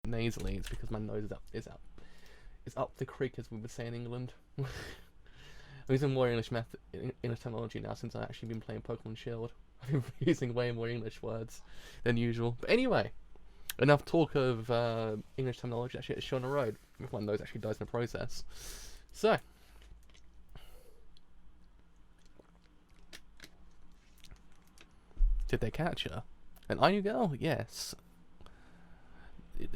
nasally, it's because my nose is up the creek, as we would say in England. I'm using more English terminology now since I've actually been playing Pokemon Shield. I've been using way more English words than usual. But anyway, enough talk of English terminology. Actually, it's on the road. One of those actually dies in the process. So, did they catch her? An Ainu girl? Yes.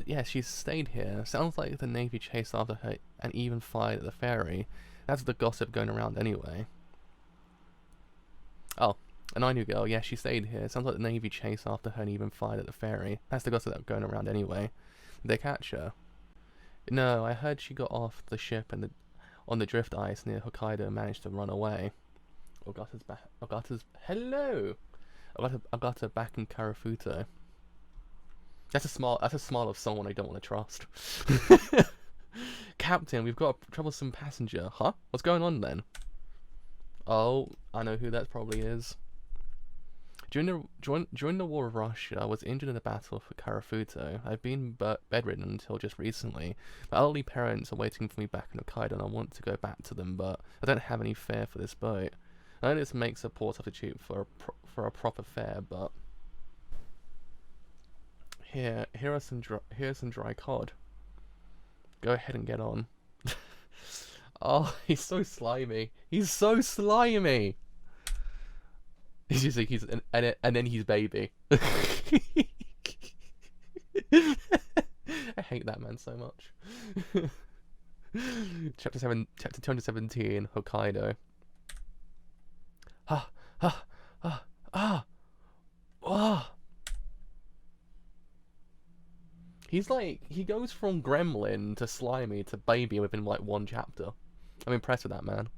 Yeah, she's stayed here. Sounds like the Navy chased after her and even fired at the ferry. That's the gossip going around anyway. Oh, an Ainu girl. Yeah, she stayed here. Sounds like the Navy chased after her and even fired at the ferry. That's the gossip that's going around anyway. Did they catch her? No, I heard she got off the ship and on the drift ice near Hokkaido and managed to run away. Ogata's back. Hello. Ogata back in Karafuto. That's a smile of someone I don't want to trust. Captain, we've got a troublesome passenger. Huh? What's going on then? Oh, I know who that probably is. During the War of Russia, I was injured in the battle for Karafuto. I've been bedridden until just recently. My elderly parents are waiting for me back in Hokkaido and I want to go back to them, but I don't have any fare for this boat. I know this makes a poor substitute for a proper fare, but here's some dry cod. Go ahead and get on. Oh, he's so slimy. He's so slimy. He's just like and then he's baby. I hate that man so much. Chapter 217, Hokkaido. He's like, he goes from gremlin to slimy to baby within like one chapter. I'm impressed with that man.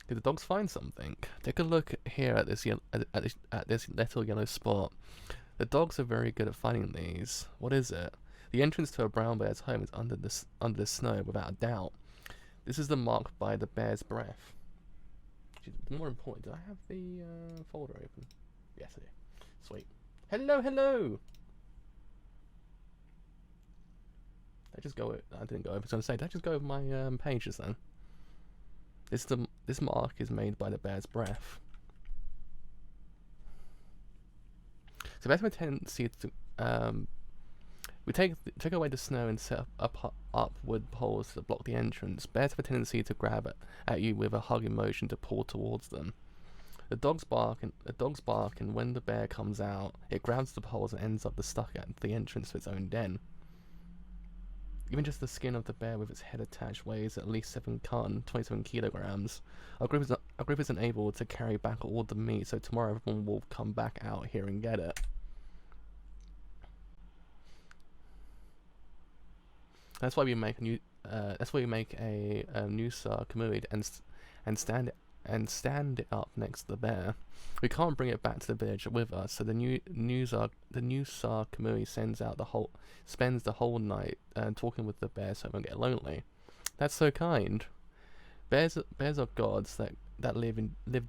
Did the dogs find something? Take a look here at this little yellow spot. The dogs are very good at finding these. What is it? The entrance to a brown bear's home is under the snow, without a doubt. This is the mark by the bear's breath. More important, do I have the folder open? Yes, I do. Sweet. Hello, hello! I just go. I didn't go over. I was going to say, did I just go over my pages then? This mark is made by the bear's breath. So bears have a tendency to we take away the snow and set up wood poles that block the entrance. Bears have a tendency to grab at you with a hugging motion to pull towards them. The dogs bark, and when the bear comes out, it grabs the poles and ends up stuck at the entrance to its own den. Even just the skin of the bear with its head attached weighs at least 27 kilograms. Our group isn't able to carry back all the meat, so tomorrow everyone will come back out here and get it. That's why we make a dulcet Kamuy and stand it up next to the bear. We can't bring it back to the village with us, so the dulcet Kamuy spends the whole night talking with the bear so it won't get lonely. That's so kind. Bears are gods that live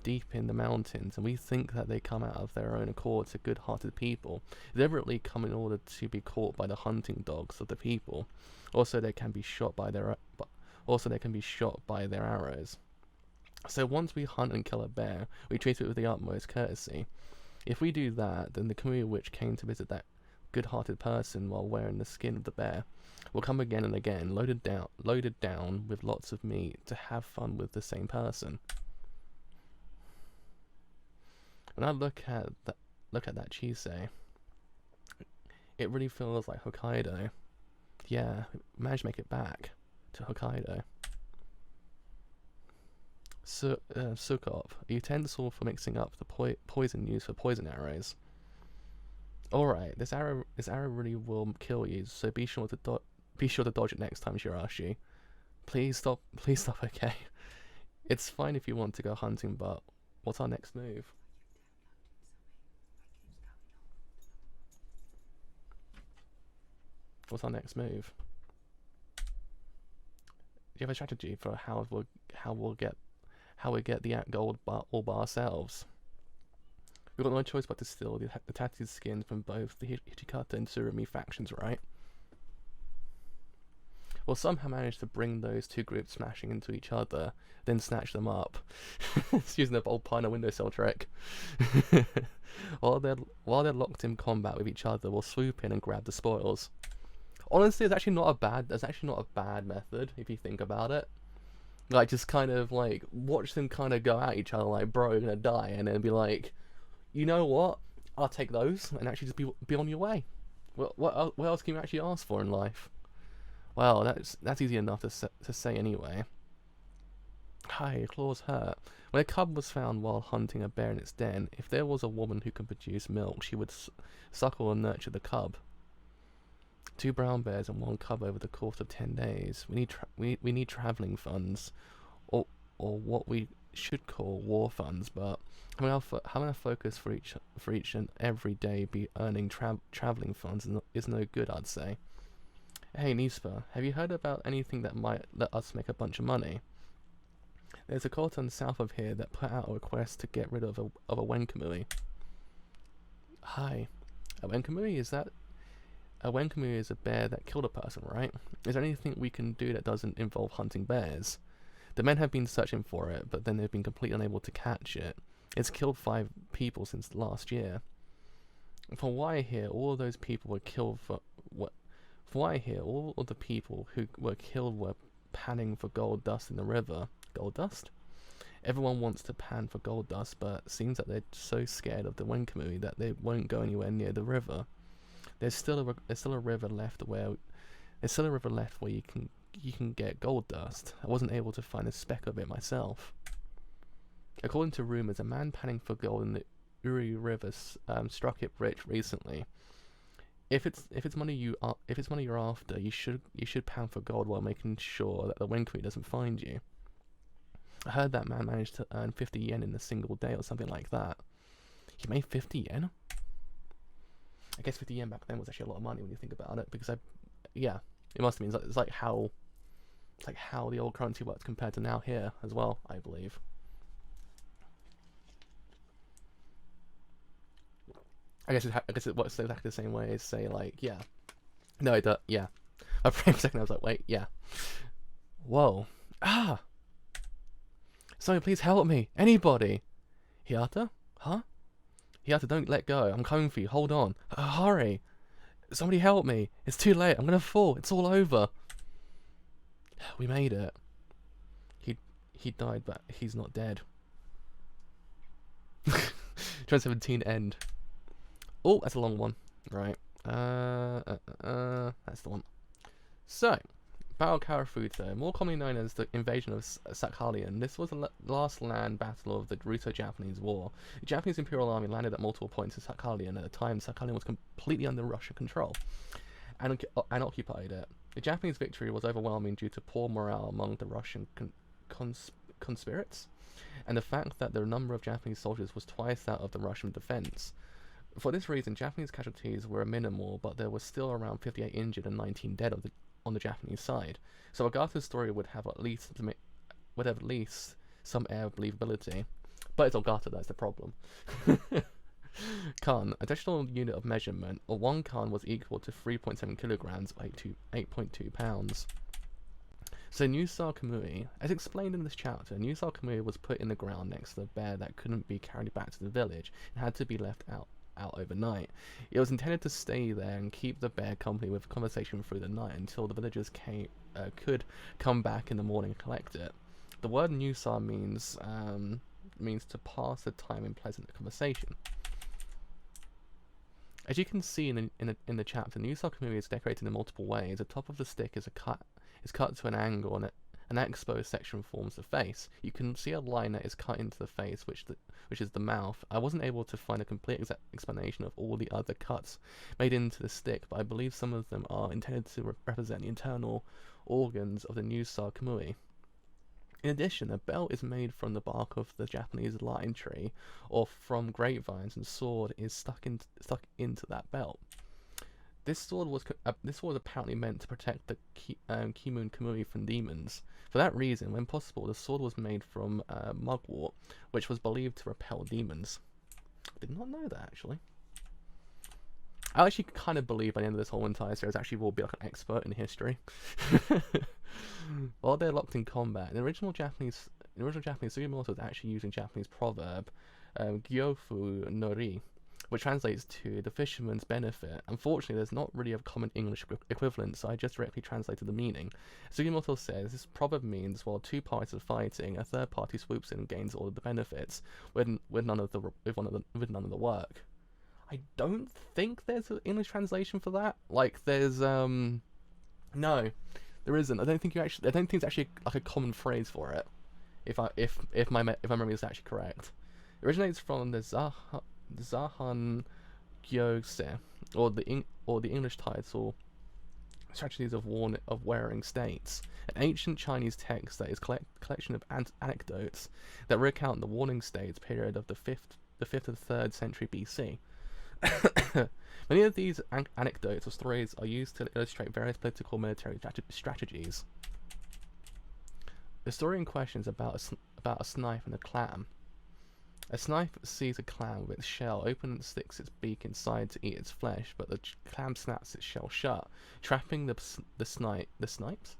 deep in the mountains, and we think that they come out of their own accord to good-hearted people. They deliberately come in order to be caught by the hunting dogs of the people. Also, they can be shot by their arrows. So once we hunt and kill a bear, we treat it with the utmost courtesy. If we do that, then the Kamuy witch came to visit that good-hearted person while wearing the skin of the bear will come again and again, loaded down with lots of meat to have fun with the same person. When I look at that Chisei, it really feels like Hokkaido. Yeah, managed to make it back to Hokkaido. Sukop, a utensil for mixing up the poison used for poison arrows. Alright, this arrow really will kill you, so be sure to dodge it next time, Shirashi. Please stop, okay? It's fine if you want to go hunting, but what's our next move? What's our next move? Do you have a strategy for how we get the gold all by ourselves? We've got no choice but to steal the tattooed skins from both the Hichikata and Tsurumi factions, right? We'll somehow manage to bring those two groups smashing into each other, then snatch them up. It's using the old Pioneer windowsill trick. while they're locked in combat with each other, we'll swoop in and grab the spoils. Honestly, that's actually not a bad method if you think about it. Like, just kind of like watch them kind of go at each other like, bro, you're gonna die, and then be like, you know what? I'll take those and actually just be on your way. What else can you actually ask for in life? Well, that's easy enough to say anyway. Hi, your claws hurt. When a cub was found while hunting a bear in its den, if there was a woman who could produce milk, she would suckle and nurture the cub. 2 brown bears and 1 cub over the course of 10 days. We need travelling funds, or what we should call war funds. But having a focus for each and every day be earning travelling funds is no good, I'd say. Hey Nispa, have you heard about anything that might let us make a bunch of money? There's a Kotan south of here that put out a request to get rid of a Wenkamui. Hi. A Wenkamui is a bear that killed a person, right? Is there anything we can do that doesn't involve hunting bears? The men have been searching for it, but then they've been completely unable to catch it. It's killed 5 people since last year. From what I hear, all of those people were killed for what? From what I hear, all of the people who were killed were panning for gold dust in the river. Gold dust? Everyone wants to pan for gold dust, but it seems that they're so scared of the Wenkamui that they won't go anywhere near the river. There's still a river left where you can get gold dust. I wasn't able to find a speck of it myself. According to rumors, a man panning for gold in the Uri River struck it rich recently. If it's money you're after, you should pan for gold while making sure that the Wenkamui doesn't find you. I heard that man managed to earn 50 yen in a single day or something like that. He made 50 yen? I guess 50 yen back then was actually a lot of money when you think about it, because it must have been, it's like how the old currency works compared to now here as well, I believe. I guess it works exactly the same way as, say, like, yeah. No, it does, yeah. For a second I was like, wait, yeah. Whoa. Ah! Somebody please help me! Anybody! Hiata? Huh? Hiata, don't let go. I'm coming for you. Hold on. Hurry! Somebody help me! It's too late. I'm gonna fall. It's all over. We made it. He died, but he's not dead. 2017 end. Oh, that's a long one. Right. That's the one. So, Battle of Karafuto, more commonly known as the invasion of Sakhalin. This was the last land battle of the Russo-Japanese War. The Japanese Imperial Army landed at multiple points in Sakhalin. At the time, Sakhalin was completely under Russian control and occupied it. The Japanese victory was overwhelming due to poor morale among the Russian conspirates, and the fact that the number of Japanese soldiers was twice that of the Russian defense. For this reason, Japanese casualties were minimal, but there were still around 58 injured and 19 dead on the Japanese side. So Agata's story would have at least some air of believability. But it's Ogata that's the problem. Kan, additional unit of measurement, or 1 kan was equal to 3.7 kilograms, or 8.2 pounds. So Nusar Kamui, as explained in this chapter, Nusar Kamui was put in the ground next to the bear that couldn't be carried back to the village and had to be left out overnight. It was intended to stay there and keep the bear company with conversation through the night until the villagers could come back in the morning and collect it. The word Nusar means to pass the time in pleasant conversation. As you can see in the chapter, Nusar Kamui is decorated in multiple ways. The top of the stick is cut to an angle, and an exposed section forms the face. You can see a line that is cut into the face, which is the mouth. I wasn't able to find a complete explanation of all the other cuts made into the stick, but I believe some of them are intended to represent the internal organs of the Nusar Kamui. In addition, a belt is made from the bark of the Japanese lime tree, or from grapevines, and sword is stuck into that belt. This sword was apparently meant to protect the Kimun Kamui from demons. For that reason, when possible, the sword was made from mugwort, which was believed to repel demons. I did not know that, actually. I actually kind of believe by the end of this whole entire series, actually will be like an expert in history. While they're locked in combat, in the original Japanese Sugimoto was actually using Japanese proverb, Gyofu Nori, which translates to the fisherman's benefit. Unfortunately, there's not really a common English equivalent, so I just directly translated the meaning. Sugimoto says this proverb means while two parties are fighting, a third party swoops in and gains all of the benefits, with none of the work. I don't think there's an English translation for that. Like, there's no, there isn't. I don't think it's actually like a common phrase for it. If my memory is actually correct, it originates from the Zahan Gyose, or the English title, Strategies of Warring States, an ancient Chinese text that is collection of anecdotes that recount the warring states period of the 5th to the 3rd century BC. Many of these anecdotes or stories are used to illustrate various political military strategies. The story in question is about a snipe and a clam. A snipe sees a clam with its shell open and sticks its beak inside to eat its flesh, but the clam snaps its shell shut, trapping the snipe's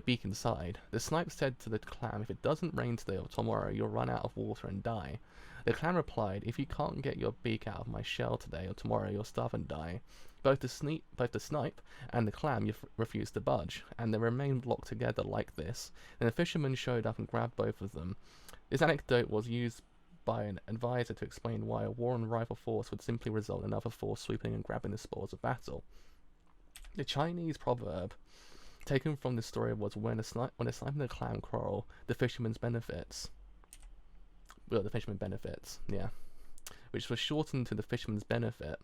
beak inside. The snipe said to the clam, "If it doesn't rain today or tomorrow, you'll run out of water and die." The clam replied, "If you can't get your beak out of my shell today or tomorrow, you'll starve and die." Both the snipe and the clam refused to budge, and they remained locked together like this. Then the fisherman showed up and grabbed both of them. This anecdote was used by an advisor to explain why a war on rival force would simply result in another force sweeping and grabbing the spoils of battle. The Chinese proverb taken from this story was when a snipe and a clam quarrel, the fisherman benefits. Well, the fisherman benefits, yeah. Which was shortened to the fisherman's benefit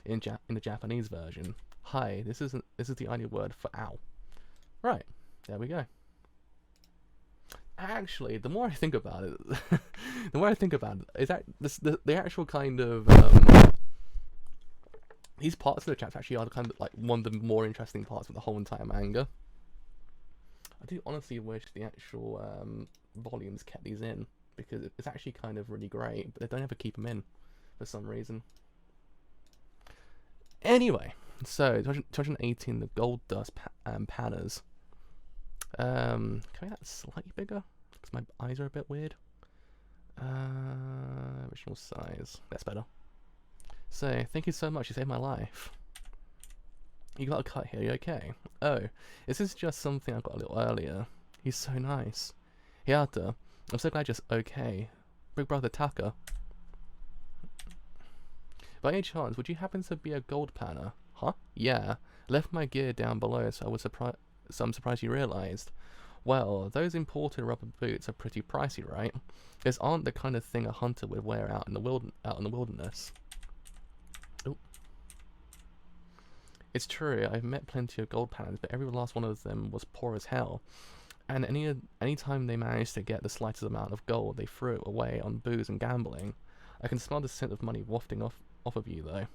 in the Japanese version. Hi, this is the ideal word for ow. Right, there we go. Actually, the more I think about it, is that the actual kind of these parts of the chapter actually are kind of like one of the more interesting parts of the whole entire manga. I do honestly wish the actual volumes kept these in, because it's actually kind of really great, but they don't ever keep them in for some reason. Anyway, so 218, the gold dust panas. Can I make that slightly bigger? Because my eyes are a bit weird. Original size. That's better. So, thank you so much. You saved my life. You got a cut here. You okay? Oh, this is just something I got a little earlier. He's so nice. Hiata, I'm so glad you're okay. Big brother Taka. By any chance, would you happen to be a gold panner? Huh? Yeah. Left my gear down below, so I'm surprised you realised. Well, those imported rubber boots are pretty pricey, right? These aren't the kind of thing a hunter would wear out in the wilderness. Ooh. It's true, I've met plenty of gold panners, but every last one of them was poor as hell. And any time they managed to get the slightest amount of gold, they threw it away on booze and gambling. I can smell the scent of money wafting off of you, though.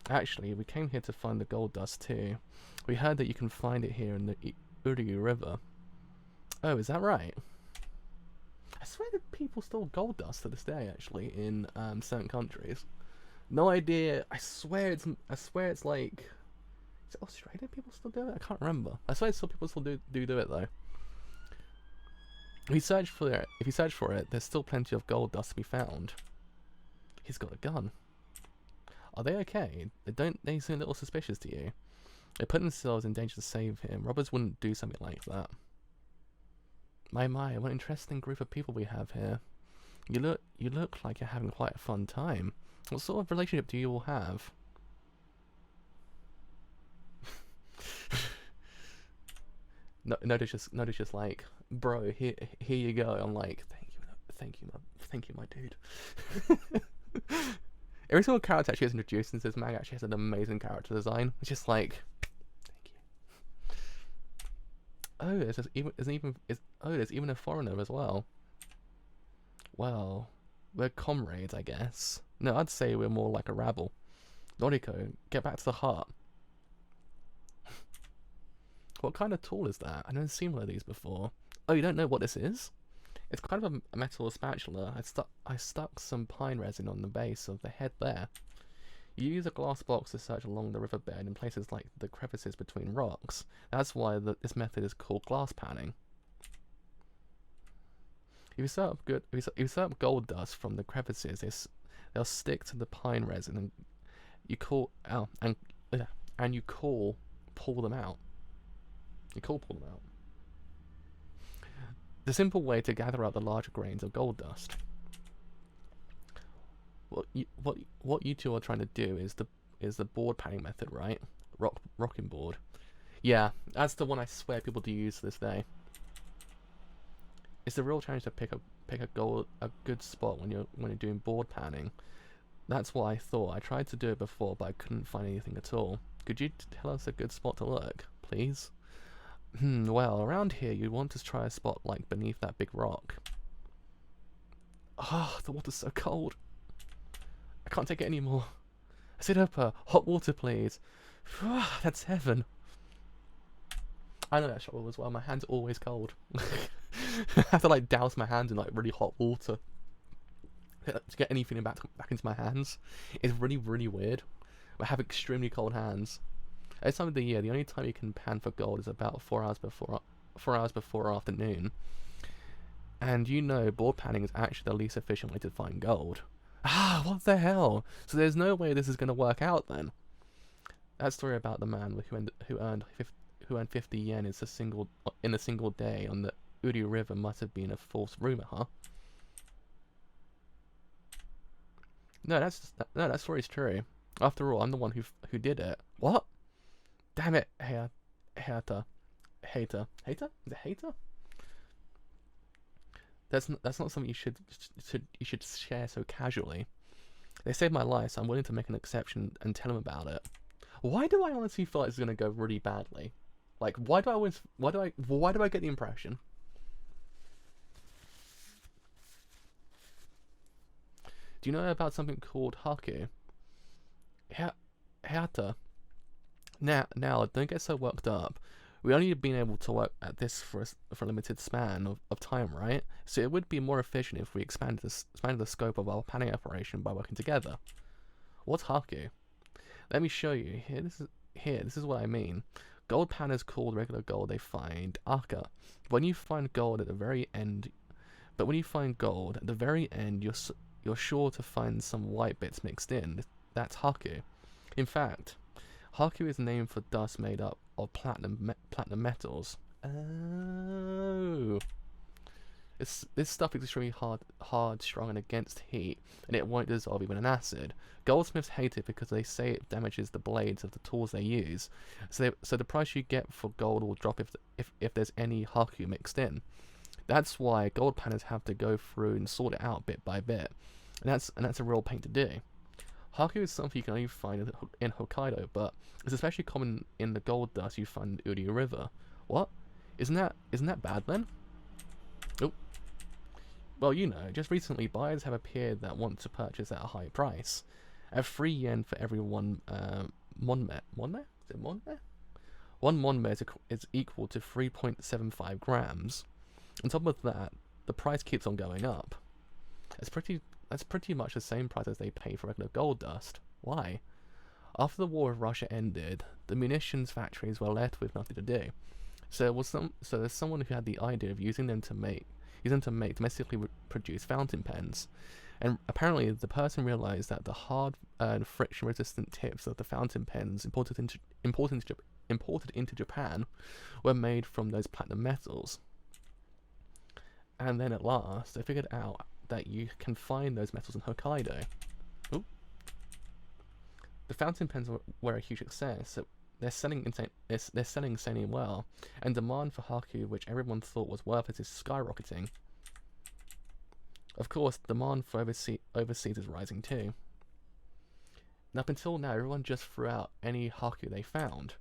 Actually, we came here to find the gold dust, too. We heard that you can find it here in the Uryu River. Oh, is that right? I swear that people stole gold dust to this day, actually, in certain countries. No idea. I swear it's like... Is it Australian people still do it? I can't remember. I swear some people still do it, though. If you search for it, there's still plenty of gold dust to be found. He's got a gun. Are they okay? They seem a little suspicious to you. They put themselves in danger to save him. Robbers wouldn't do something like that. My, what an interesting group of people we have here. You look like you're having quite a fun time. What sort of relationship do you all have? No, just like, bro, here you go. I'm like, thank you, my dude. Every single character actually is introduced into this manga actually has an amazing character design. It's just like, thank you. Oh, there's even a foreigner as well. Well, we're comrades, I guess. No, I'd say we're more like a rabble. Noriko, get back to the heart. What kind of tool is that? I've never seen one of these before. Oh, you don't know what this is? It's kind of a metal spatula. I stuck some pine resin on the base of the head there. You use a glass box to search along the riverbed in places like the crevices between rocks. That's why this method is called glass panning. If you set up gold dust from the crevices, they'll stick to the pine resin, and you pull them out. The simple way to gather up the larger grains of gold dust. What you two are trying to do is the board panning method, right? Rocking board. Yeah, that's the one I swear people do use to this day. It's the real challenge to pick a good spot when you're doing board panning. That's what I thought. I tried to do it before, but I couldn't find anything at all. Could you tell us a good spot to look, please? Well, around here you'd want to try a spot like beneath that big rock. Ah, the water's so cold. I can't take it anymore. Sit up, hot water, please. That's heaven. I know that shot as well. My hands are always cold. I have to like douse my hands in like really hot water to get anything back into my hands. It's really, really weird. I have extremely cold hands. At this time of the year, the only time you can pan for gold is about 4 hours before afternoon. And you know, board panning is actually the least efficient way to find gold. Ah, what the hell? So there's no way this is going to work out then. That story about the man who earned 50 yen in a single day on the Uri River must have been a false rumor, huh? No, that story's true. After all, I'm the one who did it. What? Damn it, hater. Hater? Is it hater? That's not something you should share so casually. They saved my life, so I'm willing to make an exception and tell them about it. Why do I honestly feel like it's gonna go really badly? Like, why do I get the impression? Do you know about something called haku? Hata. Now, don't get so worked up. We only been able to work at this for a limited span of time, right? So it would be more efficient if we expanded the scope of our panning operation by working together. What's haku? Let me show you. This is what I mean. Gold panners call regular gold they find aka. When you find gold at the very end, you're sure to find some white bits mixed in. That's haku. In fact, haku is named for dust made up of platinum metals. Oh. This stuff is extremely hard, strong, and against heat, and it won't dissolve even in acid. Goldsmiths hate it because they say it damages the blades of the tools they use. So the price you get for gold will drop if there's any haku mixed in. That's why gold panners have to go through and sort it out bit by bit, and that's a real pain to do. Haku is something you can only find in Hokkaido, but it's especially common in the gold dust you find in Uri River. What? Isn't that bad then? Oh. Well, you know, just recently buyers have appeared that want to purchase at a high price. At 3 yen for every one monme. Monme? Is it monme? 1 monme is equal to 3.75 grams. On top of that, the price keeps on going up. That's pretty much the same price as they pay for regular gold dust. Why? After the war with Russia ended, the munitions factories were left with nothing to do. So there's someone who had the idea of using them to make domestically produced fountain pens. And apparently the person realized that the hard and friction-resistant tips of the fountain pens imported into Japan were made from those platinum metals. And then at last, they figured out that you can find those metals in Hokkaido. Ooh. The fountain pens were a huge success. So they're selling insanely well, and demand for haku, which everyone thought was worthless, is skyrocketing. Of course, demand for overseas is rising too. And up until now, everyone just threw out any haku they found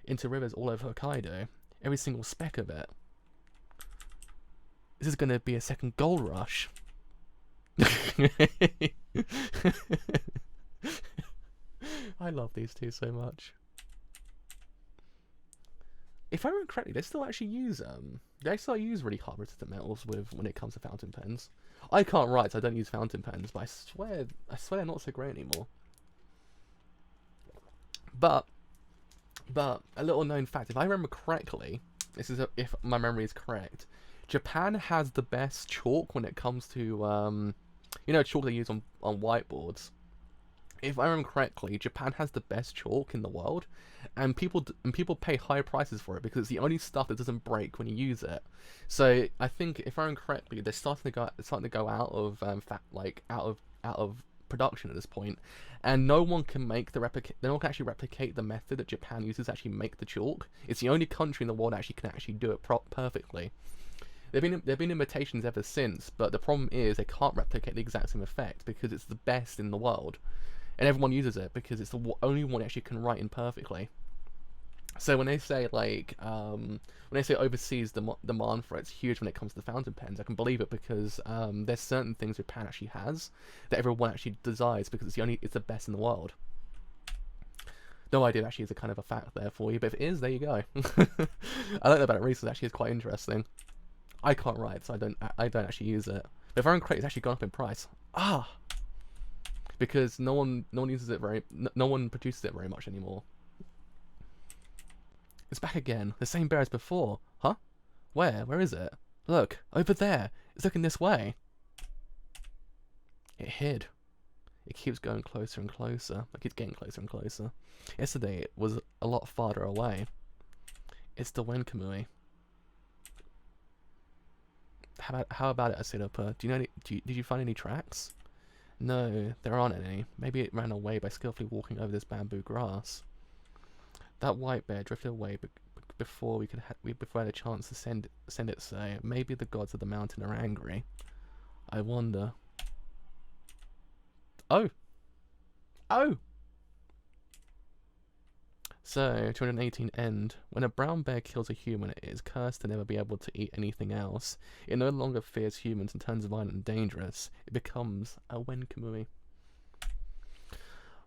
into rivers all over Hokkaido, every single speck of it. This is going to be a second gold rush. I love these two so much. if I remember correctly, they still use really hard resistant metals when it comes to fountain pens. I can't write, so I don't use fountain pens, but I swear they're not so great anymore. But a little known fact, if I remember correctly, if my memory is correct, Japan has the best chalk when it comes to chalk they use on whiteboards. If I remember correctly, Japan has the best chalk in the world, and people pay high prices for it because it's the only stuff that doesn't break when you use it. So I think, if I remember correctly, they're starting to go out of out of production at this point, and no one can actually replicate the method that Japan uses to actually make the chalk. It's the only country in the world that can actually do it perfectly. There've been imitations ever since, but the problem is they can't replicate the exact same effect because it's the best in the world. And everyone uses it because it's the only one that actually can write in perfectly. So when they say overseas demand for it's huge when it comes to the fountain pens, I can believe it because there's certain things Japan actually has that everyone actually desires because it's the best in the world. No idea actually is a kind of a fact there for you, but if it is, there you go. I learned about it recently. Actually, it's quite interesting. I can't write, so I don't actually use it. But if I it's actually gone up in price. Because no one uses it no one produces it very much anymore. It's back again, the same bear as before. Huh? Where is it? Look, over there. It's looking this way. It hid. It keeps going closer and closer. Like it's getting closer and closer. Yesterday it was a lot farther away. It's the Golden Kamuy. How about it, Asidopa? Did you find any tracks? No, there aren't any. Maybe it ran away by skillfully walking over this bamboo grass. That white bear drifted away before we had a chance to send it. So maybe the gods of the mountain are angry. I wonder. Oh. So 218 end. When a brown bear kills a human, it is cursed to never be able to eat anything else. It no longer fears humans and turns violent and dangerous. It becomes a Golden Kamuy.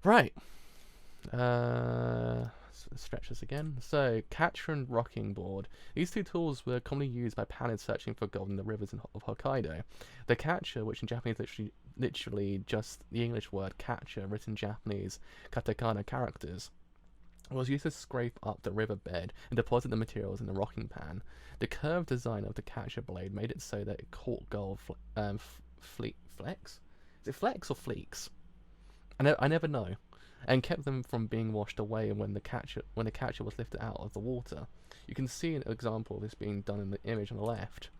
Right. Stretch this again. So, catcher and rocking board. These two tools were commonly used by panids searching for gold in the rivers of Hokkaido. The catcher, which in Japanese literally just the English word catcher, written in Japanese katakana characters, was used to scrape up the riverbed and deposit the materials in the rocking pan. The curved design of the catcher blade made it so that it caught gold flecks? Is it flecks or fleeks? I never know. And kept them from being washed away when the catcher was lifted out of the water. You can see an example of this being done in the image on the left.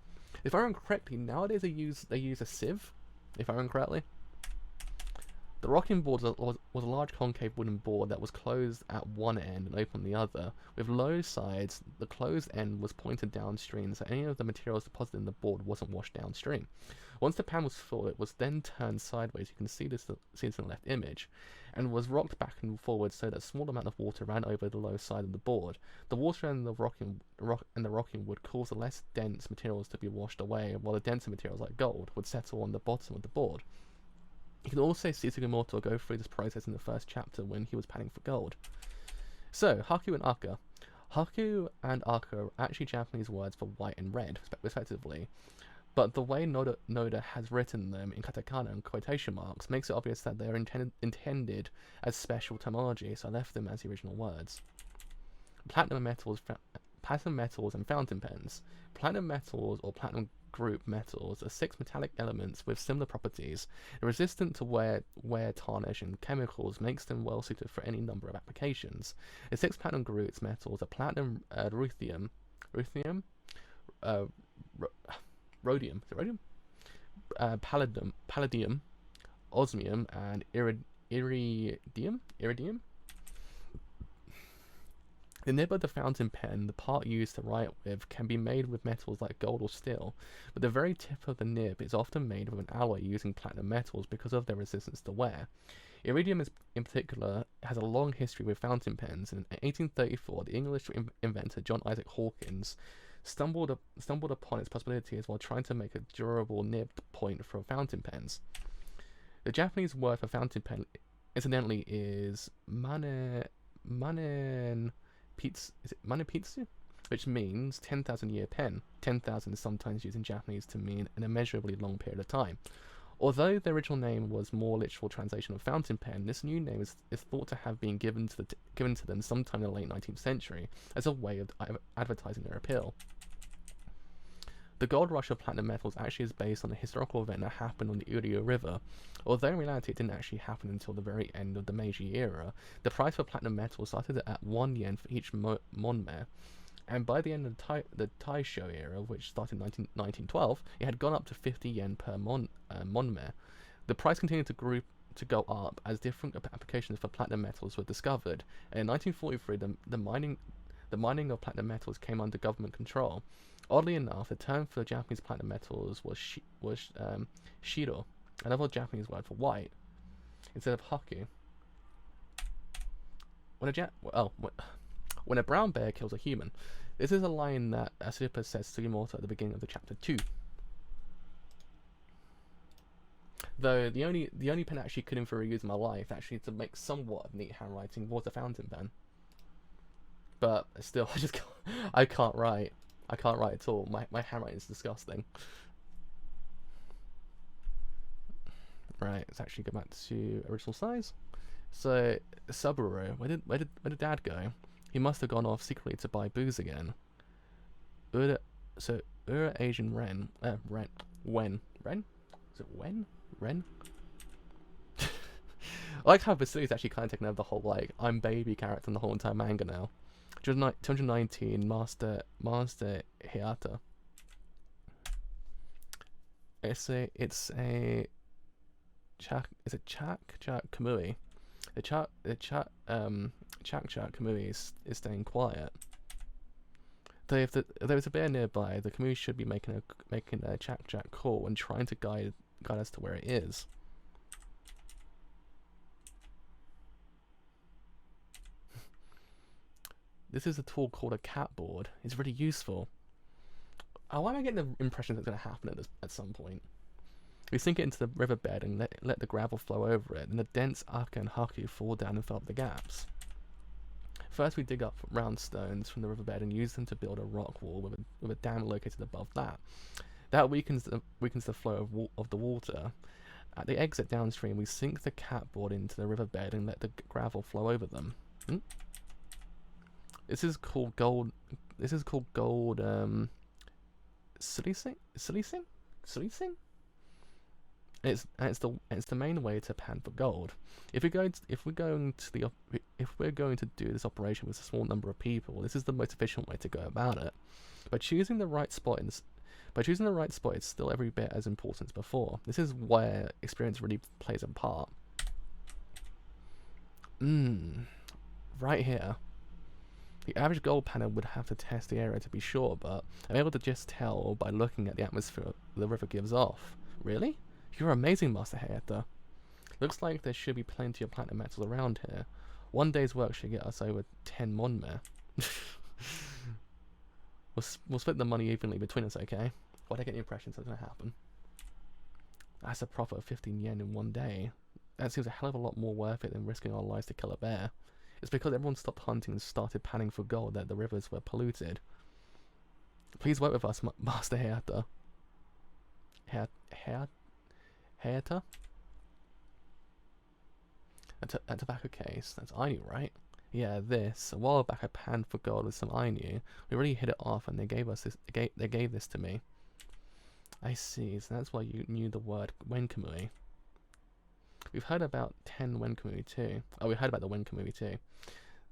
If I remember correctly, nowadays they use a sieve, if I remember correctly. The rocking board was a large concave wooden board that was closed at one end and open on the other. With low sides, the closed end was pointed downstream, so any of the materials deposited in the board wasn't washed downstream. Once the pan was full, it was then turned sideways. You can see this in the left image, and was rocked back and forward so that a small amount of water ran over the low side of the board. The water and the rocking would cause the less dense materials to be washed away, while the denser materials like gold would settle on the bottom of the board. You can also see Sugimoto go through this process in the first chapter when he was panning for gold. So, Haku and Aka. Haku and Aka are actually Japanese words for white and red, respectively. But the way Noda has written them in katakana and quotation marks makes it obvious that they are intended as special terminology, so I left them as the original words. Platinum metals and fountain pens. Platinum metals, or platinum group metals, are 6 metallic elements with similar properties. They're resistant to wear, tarnish, and chemicals makes them well suited for any number of applications. The 6 platinum groups metals are platinum, rhodium, palladium, osmium, and iridium. The nib of the fountain pen, the part used to write with, can be made with metals like gold or steel, but the very tip of the nib is often made with an alloy using platinum metals because of their resistance to wear. Iridium in particular has a long history with fountain pens, and in 1834 the English inventor John Isaac Hawkins stumbled upon its possibilities while trying to make a durable nibbed point for fountain pens. The Japanese word for fountain pen, incidentally, is manenpitsu? Is it manenpitsu? which means 10,000 year pen. 10,000 is sometimes used in Japanese to mean an immeasurably long period of time. Although the original name was more literal translation of fountain pen, this new name is thought to have been given to them sometime in the late 19th century as a way of advertising their appeal. The gold rush of platinum metals actually is based on a historical event that happened on the Uriu River. Although in reality it didn't actually happen until the very end of the Meiji era, the price for platinum metal started at 1 yen for each monme, and by the end of the Taisho era, which started in 1912, it had gone up to 50 yen per monme. The price continued to go up as different applications for platinum metals were discovered, and in 1943 the mining of platinum metals came under government control. Oddly enough, the term for Japanese platinum metals was shiro, another Japanese word for white, instead of haku. When a brown bear kills a human. This is a line that Asirpa says to Sugimoto at the beginning of the chapter 2. Though the only pen I actually couldn't for use in my life actually to make somewhat of neat handwriting was a fountain pen. But still, I can't write. I can't write at all. My handwriting is disgusting. Right, let's actually go back to original size. So Saburo, where did Dad go? He must have gone off secretly to buy booze again. Ura Asian Ren. Ren? Is it Wen? Ren? I like how Vasily's actually kind of taken over the whole, like, I'm baby character in the whole entire manga now. 219, Master Hayata. It's a Chak Kamui. The Chak Kamui is staying quiet. Though if there is a bear nearby, the Kamui should be making a Chak call and trying to guide us to where it is. This is a tool called a catboard. It's really useful. Why am I getting the impression that's going to happen at some point? We sink it into the riverbed and let the gravel flow over it, and the dense aka and haku fall down and fill up the gaps. First we dig up round stones from the riverbed and use them to build a rock wall with a dam located above that. That weakens the flow of the water. At the exit downstream we sink the catboard into the riverbed and let the gravel flow over them. This is called gold silicing? It's the main way to pan for gold. If we're going to do this operation with a small number of people, this is the most efficient way to go about it. By choosing the right spot, it's still every bit as important as before. This is where experience really plays a part. Right here. The average gold panner would have to test the area to be sure, but I'm able to just tell by looking at the atmosphere the river gives off. Really? You're amazing, Master Hayata. Looks like there should be plenty of platinum metals around here. One day's work should get us over 10 monme. We'll split the money evenly between us, okay? Why'd I get the impression that's going to happen? That's a profit of 15 yen in one day. That seems a hell of a lot more worth it than risking our lives to kill a bear. It's because everyone stopped hunting and started panning for gold that the rivers were polluted. Please work with us, Master Hayata. Hayata? A tobacco case. That's Ainu, right? Yeah, this. A while back I panned for gold with some Ainu. We really hit it off and they gave this to me. I see, so that's why you knew the word Wenkamui. We've heard about 10 Wenkamui too. Oh, we heard about the Wenkamui too.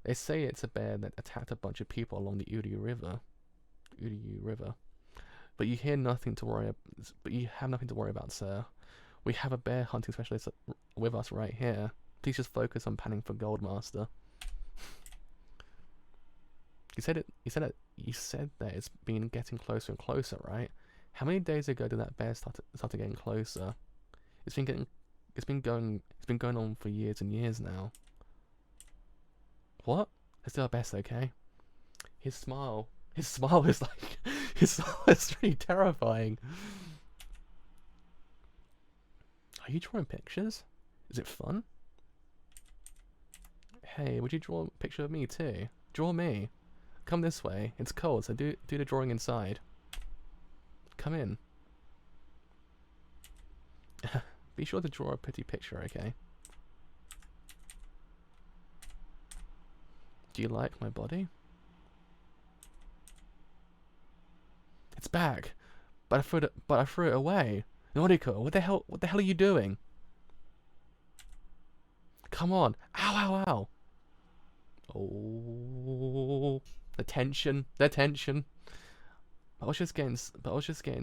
They say it's a bear that attacked a bunch of people along the Uriu River. But you have nothing to worry about, sir. We have a bear hunting specialist with us right here. Please just focus on panning for gold, Master. You said that it's been getting closer and closer, right? How many days ago did that bear start getting closer? It's been going on for years and years now. What? Is our best okay? His smile is like it's really terrifying. Are you drawing pictures? Is it fun? Hey, would you draw a picture of me too? Draw me. Come this way. It's cold, so do the drawing inside. Come in. Be sure to draw a pretty picture, okay? Do you like my body? It's back, but I threw it away. Noriko, what the hell are you doing? Come on! Ow! Ow! Ow! Oh, the tension! I was just getting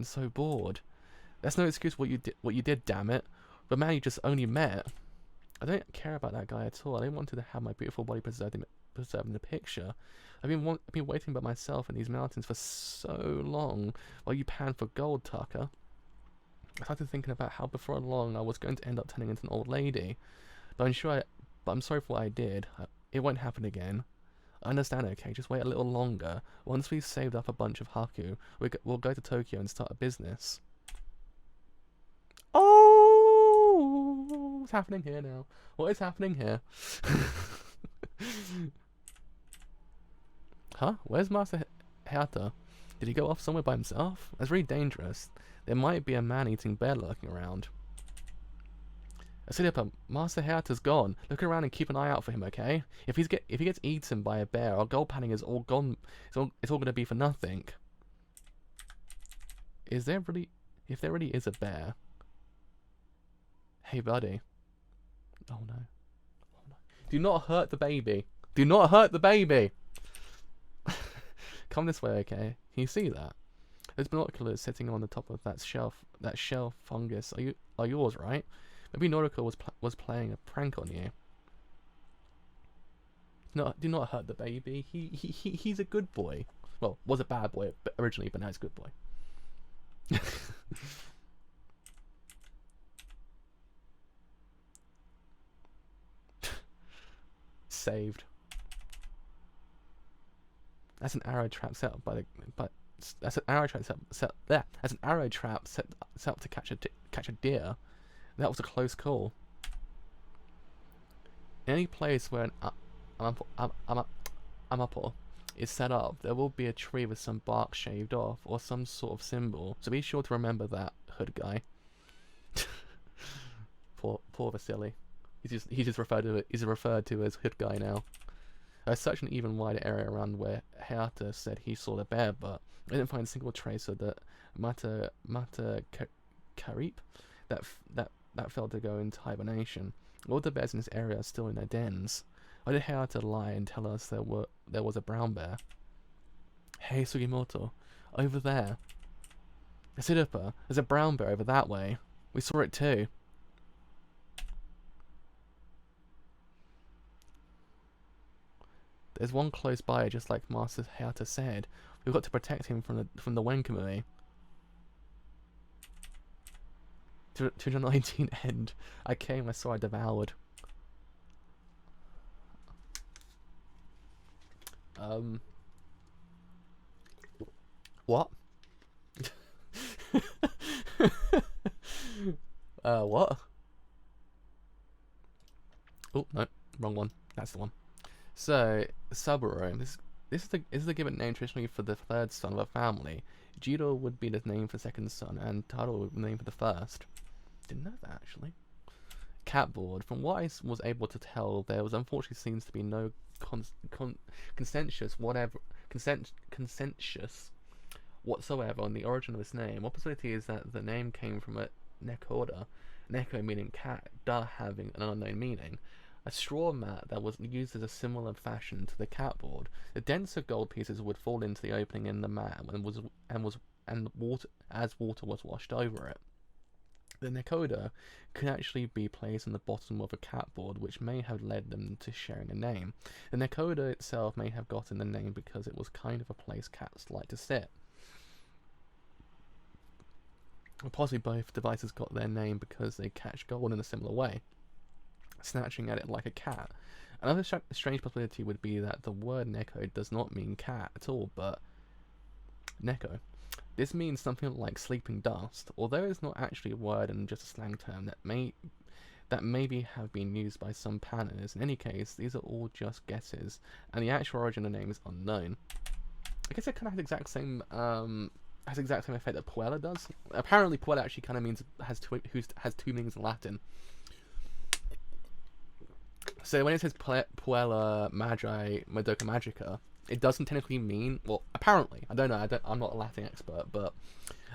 so bored. That's no excuse what you did, damn it. The man you just only met. I don't care about that guy at all. I didn't want to have my beautiful body preserved in the picture. I've been waiting by myself in these mountains for so long while you pan for gold, Tucker. I started thinking about how before long I was going to end up turning into an old lady. But I'm sorry for what I did. It won't happen again. I understand, okay? Just wait a little longer. Once we've saved up a bunch of Haku, we'll go to Tokyo and start a business. Oh! What's happening here now? What is happening here? Huh? Where's Master Hayata? Did he go off somewhere by himself? That's really dangerous. There might be a man-eating bear lurking around. Asidipa, Master Hayata's gone. Look around and keep an eye out for him, okay? If he gets eaten by a bear, our gold panning is all gone. It's all gonna be for nothing. If there really is a bear? Hey, buddy. Oh no. Oh no. Do not hurt the baby. Do not hurt the baby. Come this way, okay? Can you see that? There's binoculars sitting on the top of that shelf. That shell fungus are yours, right? Maybe Noriko was playing a prank on you. No, do not hurt the baby. He's a good boy. Well, was a bad boy originally, but now he's a good boy. Saved. That's an arrow trap set up that's an arrow trap set up to catch a deer. That was a close call. In any place where an apple is set up, there will be a tree with some bark shaved off or some sort of symbol. So be sure to remember that, hood guy. poor Vasily. He's just referred to as hood guy now. There's such an even wider area around where Hayata said he saw the bear, but I didn't find a single trace of the Mata Karip that failed to go into hibernation. All the bears in this area are still in their dens. Why did Hayata lie and tell us there was a brown bear? Hey Sugimoto, over there. Asidipa, there's a brown bear over that way. We saw it too. There's one close by, just like Master Hayata said. We've got to protect him from the Wenkamui. 219 end. I came, I saw, I devoured. What? What? Oh no, wrong one. That's the one. So, Saburo. This is the given name traditionally for the third son of a family. Jiro would be the name for the second son, and Taro would be the name for the first. Didn't know that, actually. Catboard. From what I was able to tell, there was unfortunately seems to be no consensus whatsoever on the origin of this name. One possibility is that the name came from a nekoda, neko meaning cat, da having an unknown meaning. A straw mat that was used as a similar fashion to the catboard. The denser gold pieces would fall into the opening in the mat and water was washed over it. The nekoda could actually be placed on the bottom of a catboard, which may have led them to sharing a name. The nekoda itself may have gotten the name because it was kind of a place cats like to sit. Or possibly both devices got their name because they catch gold in a similar way, snatching at it like a cat. Another strange possibility would be that the word neko does not mean cat at all, but neko. This means something like sleeping dust, although it's not actually a word and just a slang term that maybe have been used by some panners. In any case, these are all just guesses, and the actual origin of the name is unknown. I guess it kind of has the exact same effect that Puella does. Apparently, Puella actually kind of means has two meanings in Latin. So when it says Puella Magi Madoka Magica, it doesn't technically mean, well, apparently, I don't know, I'm not a Latin expert, but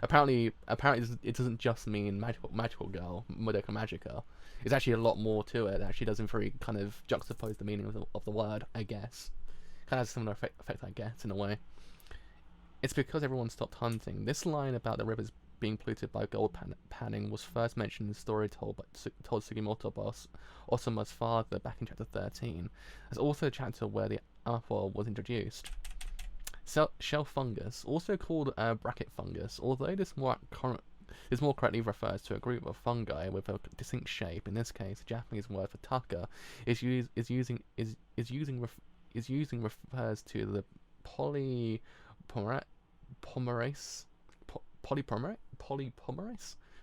apparently it doesn't just mean magical girl Madoka Magica. It's actually a lot more to it. It actually doesn't very kind of juxtapose the meaning of the word, I guess. Kind of has a similar effect, I guess, in a way. It's because everyone stopped hunting. This line about the rivers being polluted by gold panning was first mentioned in the story told Sugimoto boss Osuma's father back in chapter 13. There's also a chapter where the apple was introduced. Shell fungus, also called bracket fungus, although this more correctly refers to a group of fungi with a distinct shape. In this case, the Japanese word for taka refers to the polypomerase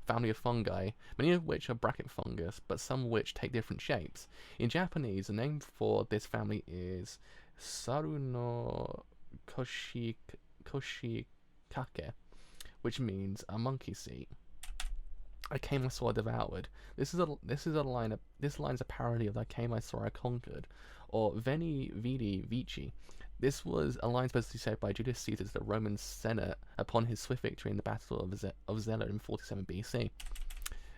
family of fungi, many of which are bracket fungus, but some of which take different shapes. In Japanese, the name for this family is Saru no Koshikake, which means a monkey seat. I came, I saw, I devoured. This line's a parody of I came, I saw, I conquered, or Veni Vidi Vici. This was a line supposed to be said by Julius Caesar to the Roman Senate upon his swift victory in the Battle of Zela in 47 BC.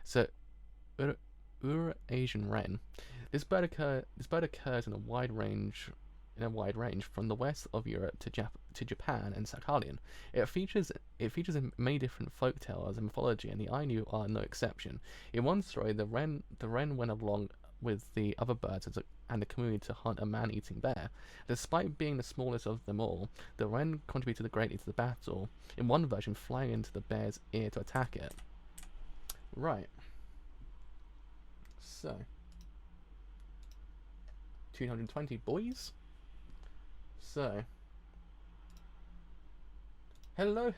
So, Eurasian wren. This bird occurs in a wide range from the west of Europe to Japan and Sakhalin. It features in many different folk tales and mythology, and the Ainu are no exception. In one story, the wren went along with the other birds and the Kamuy to hunt a man-eating bear. Despite being the smallest of them all, the wren contributed greatly to the battle, in one version flying into the bear's ear to attack it. Right. So, 220 boys. So, hello,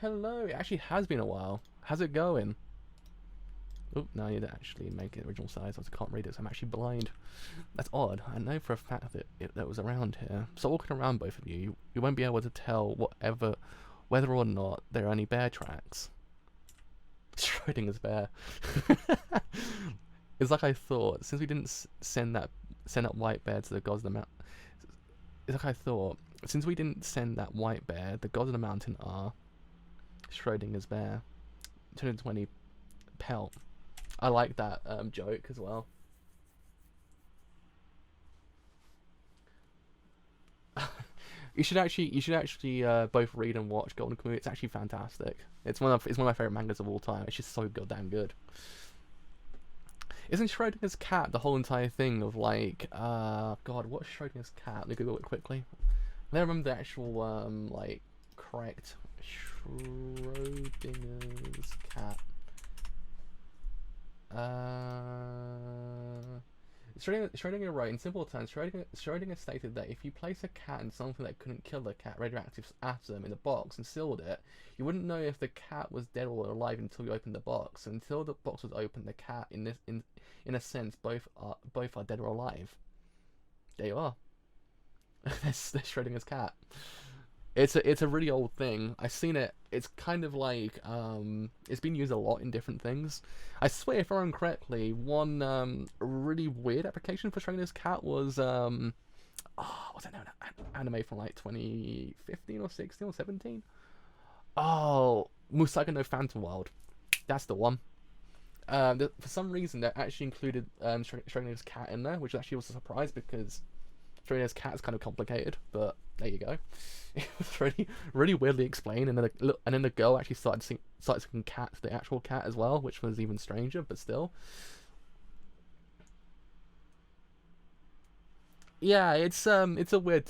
it actually has been a while. How's it going? Oh, no, I need to actually make it original size, I can't read it, so I'm actually blind. That's odd. I know for a fact that it was around here. So walking around, both of you won't be able to tell whether or not there are any bear tracks. Schrodinger's bear. It's like I thought, since we didn't send that white bear to the gods of the mountain. It's like I thought, since we didn't send that white bear, the gods of the mountain are Schrodinger's bear. 220 pelt. I like that joke as well. You should actually both read and watch Golden Kamuy. It's actually fantastic. It's one of my favorite mangas of all time. It's just so goddamn good. Isn't Schrodinger's cat the whole entire thing of like God, what's Schrodinger's cat? Let me Google it quickly. I don't remember the actual like correct Schrodinger's cat. Schrödinger wrote, in simple terms, Schrödinger stated that if you place a cat in something that couldn't kill the cat, radioactive atom, in a box and sealed it, you wouldn't know if the cat was dead or alive until you opened the box. Until the box was opened, the cat, in a sense, both are dead or alive. There you are. That's Schrödinger's cat. It's a really old thing. I've seen it. It's kind of like it's been used a lot in different things. I swear, if I remember correctly, one really weird application for Schrödinger's cat was what's that anime from like 2015 or 16 or 17? Oh, Musaga no Phantom World. That's the one. For some reason, they actually included Schrödinger's cat in there, which actually was a surprise because Schrödinger's cat is kind of complicated, but there you go. It was really weirdly explained, and then the girl actually started singing cat to the actual cat as well, which was even stranger, but still. Yeah, it's a weird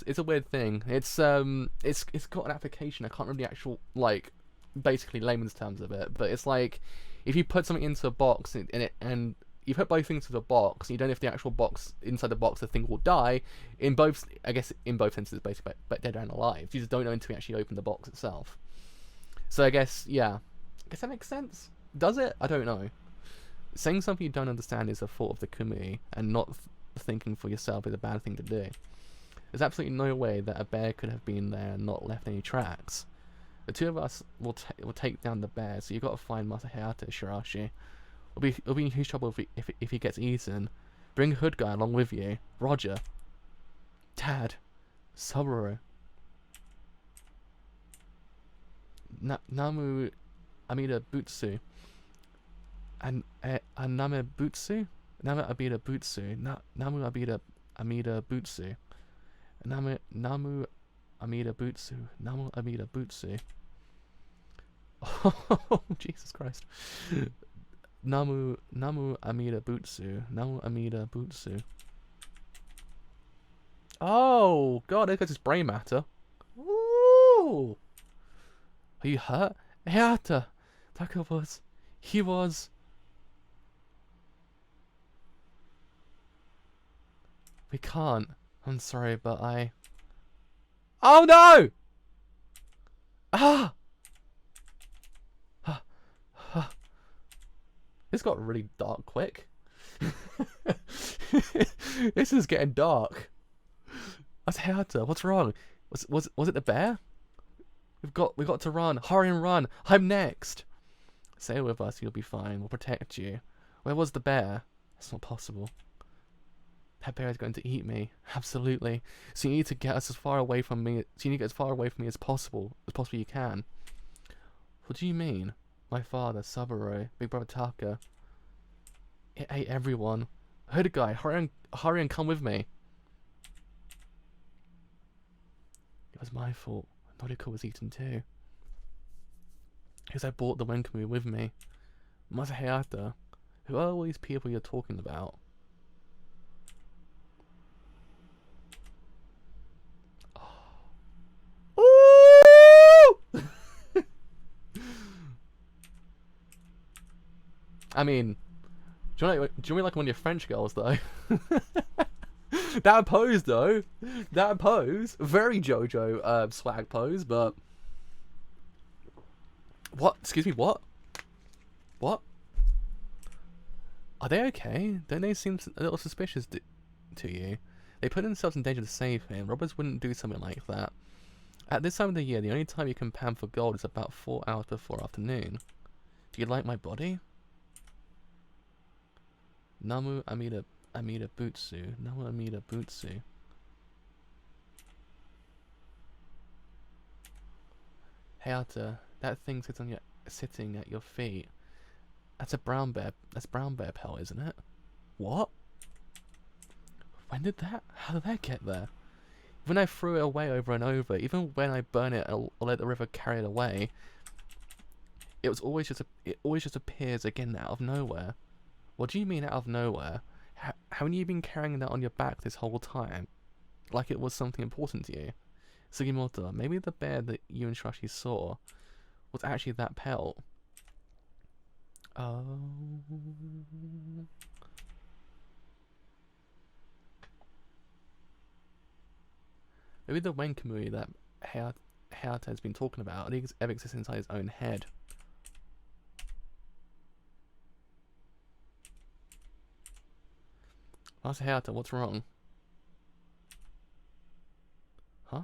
thing. It's got an application. I can't remember the actual like basically layman's terms of it, but it's like if you put something into a box and you put both things into a box, and you don't know if the actual box inside the box the thing will die. In both senses, basically, but dead and alive. You just don't know until you actually open the box itself. So I guess that makes sense. Does it? I don't know. Saying something you don't understand is a fault of the Kamuy, and not thinking for yourself is a bad thing to do. There's absolutely no way that a bear could have been there and not left any tracks. The two of us will take down the bear, so you've got to find Master Hayata, Shirashi. It'll be in huge trouble if he gets eaten. Bring Hood Guy along with you. Roger. Tad. Saburo. Namu Amida Butsu. And Namu Butsu? Namu Abida Butsu. Namu Abida Amida Butsu. Namu Amida Butsu. Namu Amida Butsu. Oh, Jesus Christ. Namu Amida Butsu. Namu Amida Butsu. Oh, God, there goes his brain matter. Ooh. Are you hurt? Hayata! He was... We can't. I'm sorry, but I... Oh, no! Ah! This got really dark quick. This is getting dark. That's Hayata. What's wrong? Was it the bear? We've got to run. Hurry and run. I'm next. Stay with us. You'll be fine. We'll protect you. Where was the bear? That's not possible. That bear is going to eat me. Absolutely. So you need to get us as far away from me. So you need to get as far away from me as possible you can. What do you mean? My father, Saburo, Big Brother Taka. It ate everyone. Hood Guy, hurry and come with me. It was my fault. Noriko was eaten too. Because I brought the Wenkamu with me. Mother Hayata. Who are all these people you're talking about? I mean, do you mean like one of your French girls though? That pose though, very JoJo swag pose, but what? Excuse me, what? What? Are they okay? Don't they seem a little suspicious to you? They put themselves in danger to save him. Robbers wouldn't do something like that. At this time of the year, the only time you can pan for gold is about 4 hours before afternoon. Do you like my body? Namu Amida Butsu. Namu Amida Butsu. Hayata, that thing sitting at your feet. That's a brown bear. That's brown bear pelt, isn't it? What? How did that get there? When I threw it away over and over, even when I burn it or let the river carry it away, it always just appears again out of nowhere. What do you mean out of nowhere? Haven't you been carrying that on your back this whole time? Like it was something important to you? Sugimoto, maybe the bear that you and Shirashi saw was actually that pelt. Oh. Maybe the Wenkamuy that Hayata has been talking about ever exists inside his own head. Master Hayata, what's wrong? Huh?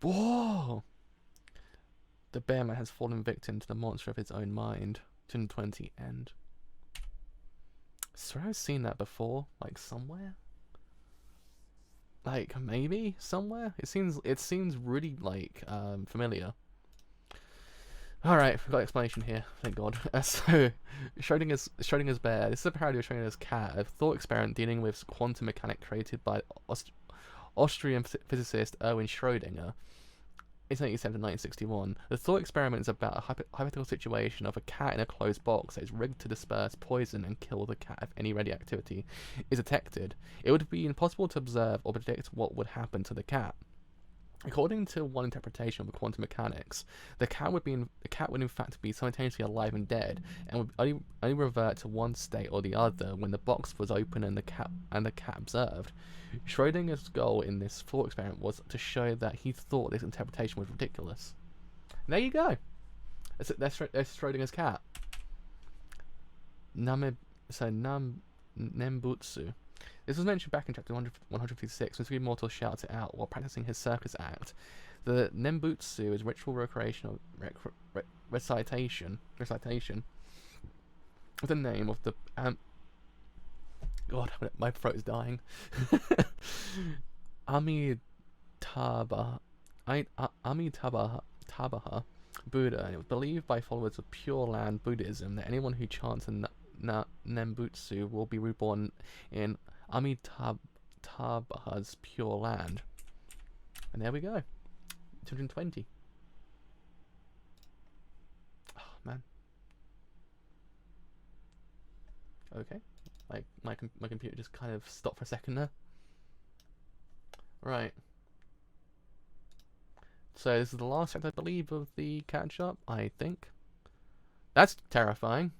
Whoa! The bearman has fallen victim to the monster of his own mind. 220 end. I swear I've seen that before, like somewhere. Like maybe somewhere. It seems really like familiar. All right, we've got an explanation here. Thank God. So Schrodinger's bear. This is a parody of Schrodinger's cat, a thought experiment dealing with quantum mechanics created by Austrian physicist Erwin Schrödinger. It's 1987 to 1961. The thought experiment is about a hypothetical situation of a cat in a closed box that is rigged to disperse poison and kill the cat if any radioactivity is detected. It would be impossible to observe or predict what would happen to the cat. According to one interpretation of quantum mechanics, the cat would in fact be simultaneously alive and dead, and would only revert to one state or the other when the box was open and the cat observed. Schrodinger's goal in this thought experiment was to show that he thought this interpretation was ridiculous. And there you go. That's Schrodinger's cat. Nembutsu. This was mentioned back in chapter 156 when Three Mortals shouts it out while practicing his circus act. The Nembutsu is ritual recitation of the name of the God, my throat is dying. Amitabha Buddha, and it was believed by followers of Pure Land Buddhism that anyone who chants a Nembutsu will be reborn in Amitabha's Pure Land. And there we go. 220. Oh, man. Okay. Like, my computer just kind of stopped for a second there. Right. So this is the last chapter, I believe, of the catch-up, I think. That's terrifying.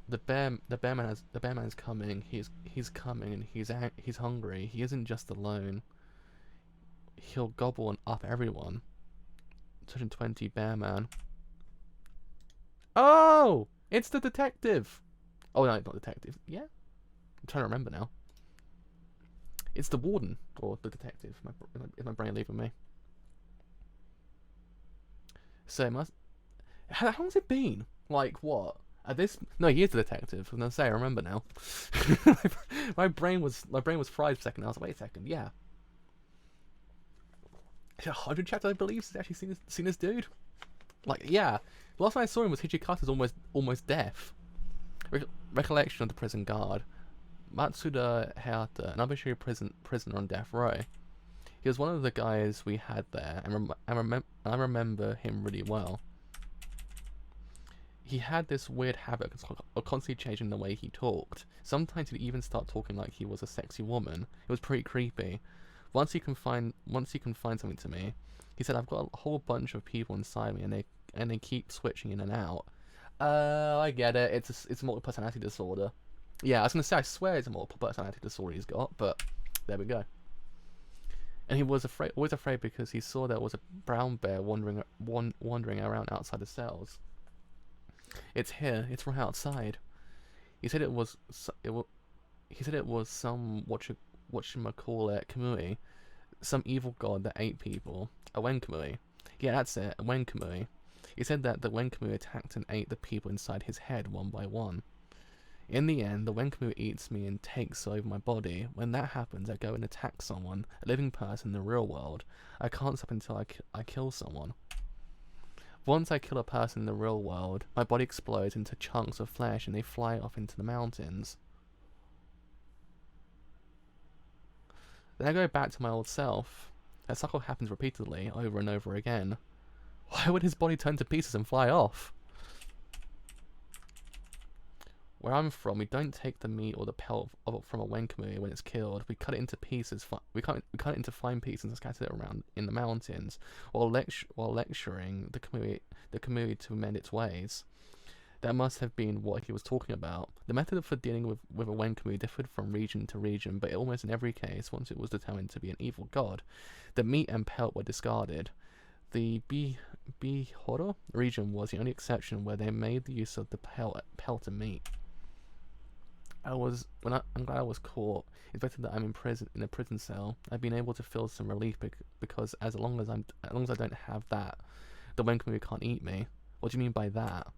The bear man is coming. He's coming, and he's hungry. He isn't just alone. He'll gobble and up everyone. 220 bear man. Oh, it's the detective. Oh no, not detective. Yeah, I'm trying to remember now. It's the warden or the detective. Is my brain leaving me? So how long's it been? Like what? No, he is the detective. I'm gonna say I remember now. my brain was fried for a second. I was like, wait a second, yeah. 100 chapters, I believe, since actually seen this dude. Like, yeah. The last time I saw him was Hichikata's almost deaf. Recollection of the prison guard. Matsuda Hayata, an arbitrary prisoner on death row. He was one of the guys we had there, and I remember him really well. He had this weird habit of constantly changing the way he talked. Sometimes he'd even start talking like he was a sexy woman. It was pretty creepy. Once he confided something to me. He said, "I've got a whole bunch of people inside me, and they keep switching in and out." I get it. It's a multiple personality disorder. Yeah, I was gonna say, I swear it's a multiple personality disorder he's got, but there we go. And he was always afraid because he saw there was a brown bear wandering around outside the cells. It's here. It's right outside. He said it was some whatchamacallit Kamui, some evil god that ate people. A Kamui. Yeah, that's it. A Kamui. He said that the Kamui attacked and ate the people inside his head one by one. In the end, the Kamui eats me and takes over my body. When that happens, I go and attack someone, a living person in the real world. I can't stop until I kill someone. Once I kill a person in the real world, my body explodes into chunks of flesh and they fly off into the mountains. Then I go back to my old self. That cycle happens repeatedly, over and over again. Why would his body turn to pieces and fly off? Where I'm from, we don't take the meat or the pelt from a Kamui when it's killed. We cut it into pieces. We cut it into fine pieces and scatter it around in the mountains, while lecturing the Kamui to amend its ways. That must have been what he was talking about. The method for dealing with a Kamui differed from region to region, but almost in every case, once it was determined to be an evil god, the meat and pelt were discarded. The Bihoro region was the only exception where they made the use of the pelt and meat. I'm glad I was caught. It's better that I'm in a prison cell. I've been able to feel some relief because as long as I don't have that, the Kamui can't eat me. What do you mean by that?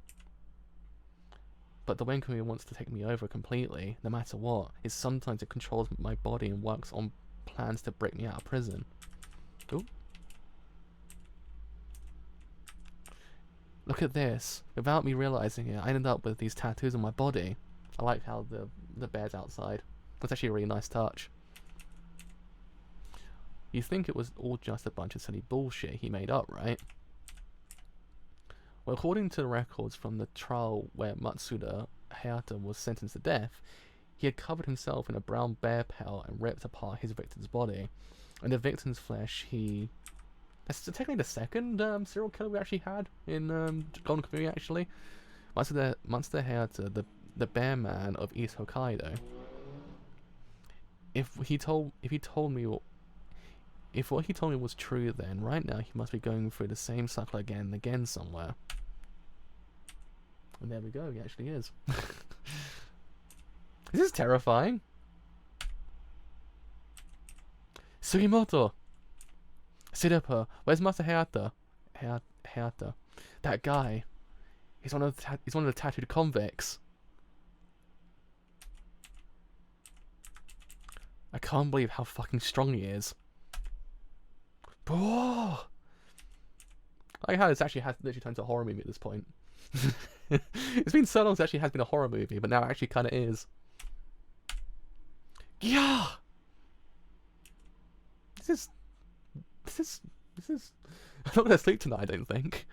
But the Kamui wants to take me over completely, no matter what. Sometimes it controls my body and works on plans to break me out of prison. Ooh. Look at this. Without me realizing it, I ended up with these tattoos on my body. I like how the bear's outside. That's actually a really nice touch. You think it was all just a bunch of silly bullshit he made up, right? Well, according to the records from the trial where Matsuda Hayata was sentenced to death, He had covered himself in a brown bear pelt and ripped apart his victim's body. And the victim's flesh, that's technically the second serial killer we actually had in Golden Kamuy, actually. Monster Hayata, the bear man of East Hokkaido. If what he told me was true, then right now he must be going through the same cycle again and again somewhere. And there we go, he actually is. This is terrifying. Sugimoto! Siddhartha, where's Master Hayata? Hayata. That guy. He's one of the tattooed convicts. I can't believe how fucking strong he is. Oh! I like how this actually has literally turned to a horror movie at this point. It's been so long since it actually has been a horror movie, but now it actually kind of is. Yeah! This is... I'm not gonna sleep tonight, I don't think.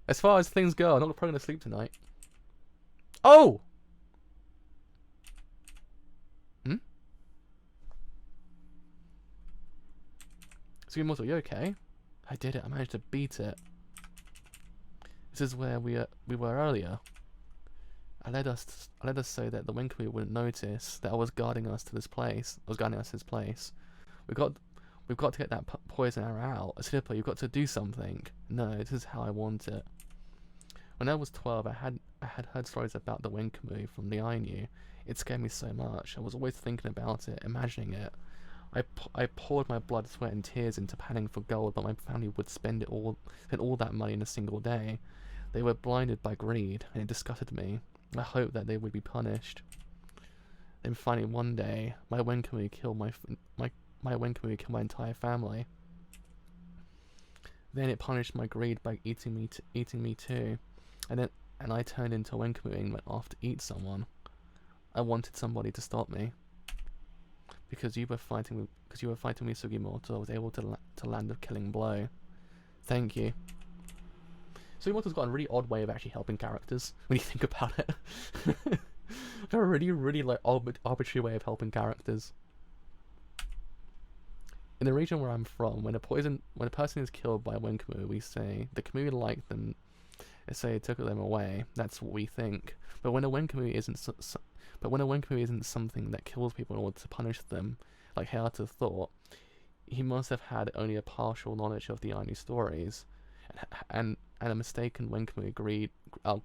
As far as things go, I'm not probably gonna sleep tonight. Oh! Sugimoto, you okay? I did it. I managed to beat it. This is where we were earlier. I led us so that the Winkamu wouldn't notice that I was guarding us to this place. I was guarding us to this place. We've got to get that poison arrow out. Siddhartha, you've got to do something. No, this is how I want it. When I was 12, I had heard stories about the Winkamu from the I knew. It scared me so much. I was always thinking about it, imagining it. I poured my blood, sweat, and tears into panning for gold, but my family would spend all that money in a single day. They were blinded by greed, and it disgusted me. I hoped that they would be punished. Then finally, one day, my Winkamu killed my entire family. Then it punished my greed by eating me too, and I turned into a Winkamu and went off to eat someone. I wanted somebody to stop me. Because you were fighting me, Sugimoto, I was able to land a killing blow. Thank you. Sugimoto's got a really odd way of actually helping characters when you think about it. A really like arbitrary way of helping characters. In the region where I'm from, when a person is killed by a Winkamu, we say the Kamui liked them. They say it took them away. That's what we think. But when a Winkamu isn't something that kills people in order to punish them, like Hayata thought, he must have had only a partial knowledge of the Ainu stories, and a mistaken Winkamu grew up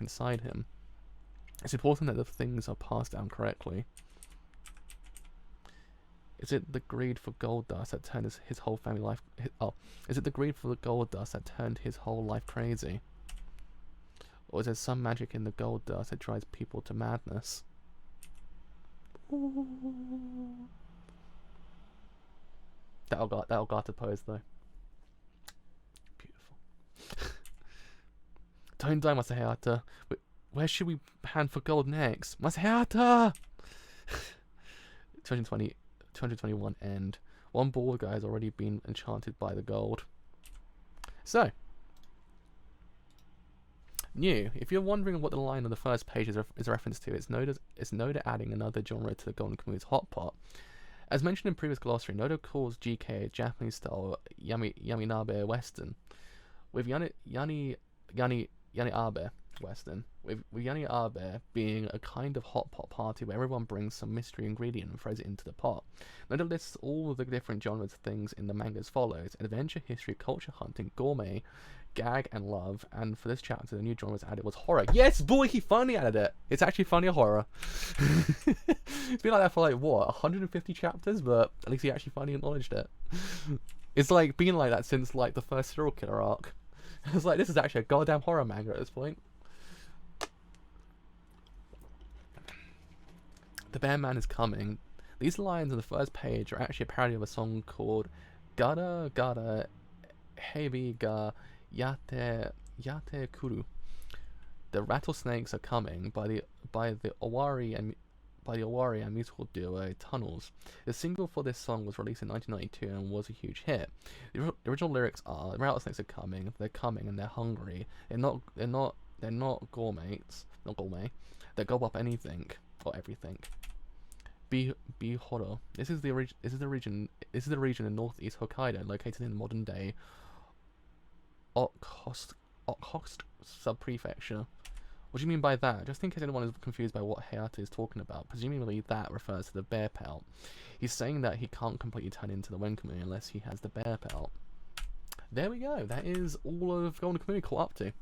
inside him. It's important that the things are passed down correctly. Is it the greed for gold dust that turned his whole family life? Is it the greed for the gold dust that turned his whole life crazy? Or is there some magic in the gold dust that drives people to madness? That'll got to pose though. Beautiful. Don't die, Master Hayata. Where should we hand for gold next? Master Hayata! 221 end. One bald guy has already been enchanted by the gold. So, new. If you're wondering what the line on the first page is a reference to, it's Noda adding another genre to the Golden Kamuy's hot pot. As mentioned in previous glossary, Noda calls GK Japanese style Yaminabe Western, with Yani Abe Western, with Yani Abe being a kind of hot pot party where everyone brings some mystery ingredient and throws it into the pot. Noda lists all the different genres of things in the manga as follows: adventure, history, culture, hunting, gourmet, gag, and love. And for this chapter, the new genre was added was horror. Yes, boy, he finally added it. It's actually funny horror. It's been like that for like what, 150 chapters, but at least he actually finally acknowledged it. It's like been like that since like the first serial killer arc. It's like, this is actually a goddamn horror manga at this point. The Bear Man is coming. These lines on the first page are actually a parody of a song called Gada Gada Hebi ga Yate Kuru. The Rattlesnakes Are Coming by the Owari and musical duo Tunnels. The single for this song was released in 1992 and was a huge hit. The original lyrics are: the rattlesnakes are coming, they're coming, and they're hungry. They're not they're not gourmets, not gourmet. They gobble up anything or everything. Bihoro. This is the region in northeast Hokkaido, located in modern day Okhotsk subprefecture. What do you mean by that? Just in case anyone is confused by what Hayata is talking about, presumably that refers to the bear pelt. He's saying that he can't completely turn into the Wenkamu unless he has the bear pelt. There we go. That is all of Golden Kamuy caught up to,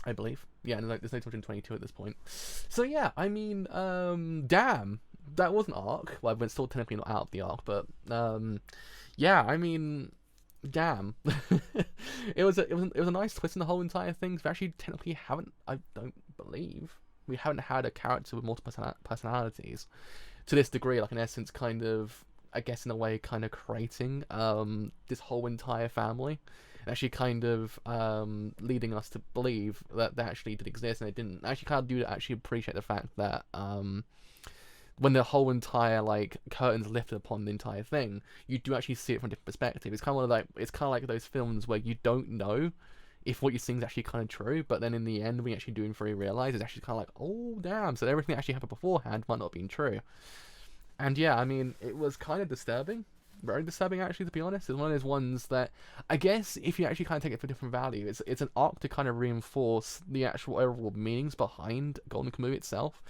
I believe. Yeah, no, there's no 222 at this point. So yeah, I mean, damn, that was an arc. Well, we're still technically not out of the arc, but yeah, I mean, damn. it was a nice twist in the whole entire thing. We actually technically haven't, I don't believe, we haven't had a character with multiple personalities to this degree, like in essence kind of, I guess in a way kind of creating this whole entire family, and actually kind of leading us to believe that they actually did exist, and they didn't. I actually kind of do actually appreciate the fact that when the whole entire like curtains lifted upon the entire thing, you do actually see it from a different perspective. It's kind of like those films where you don't know if what you're seeing is actually kind of true, but then in the end, when you actually do and fully realize, it's actually kind of like, oh damn, so everything that actually happened beforehand might not have been true. And yeah, I mean, it was kind of disturbing, very disturbing actually, to be honest. It's one of those ones that I guess if you actually kind of take it for different value, it's an arc to kind of reinforce the actual overall meanings behind Golden Kamuy itself.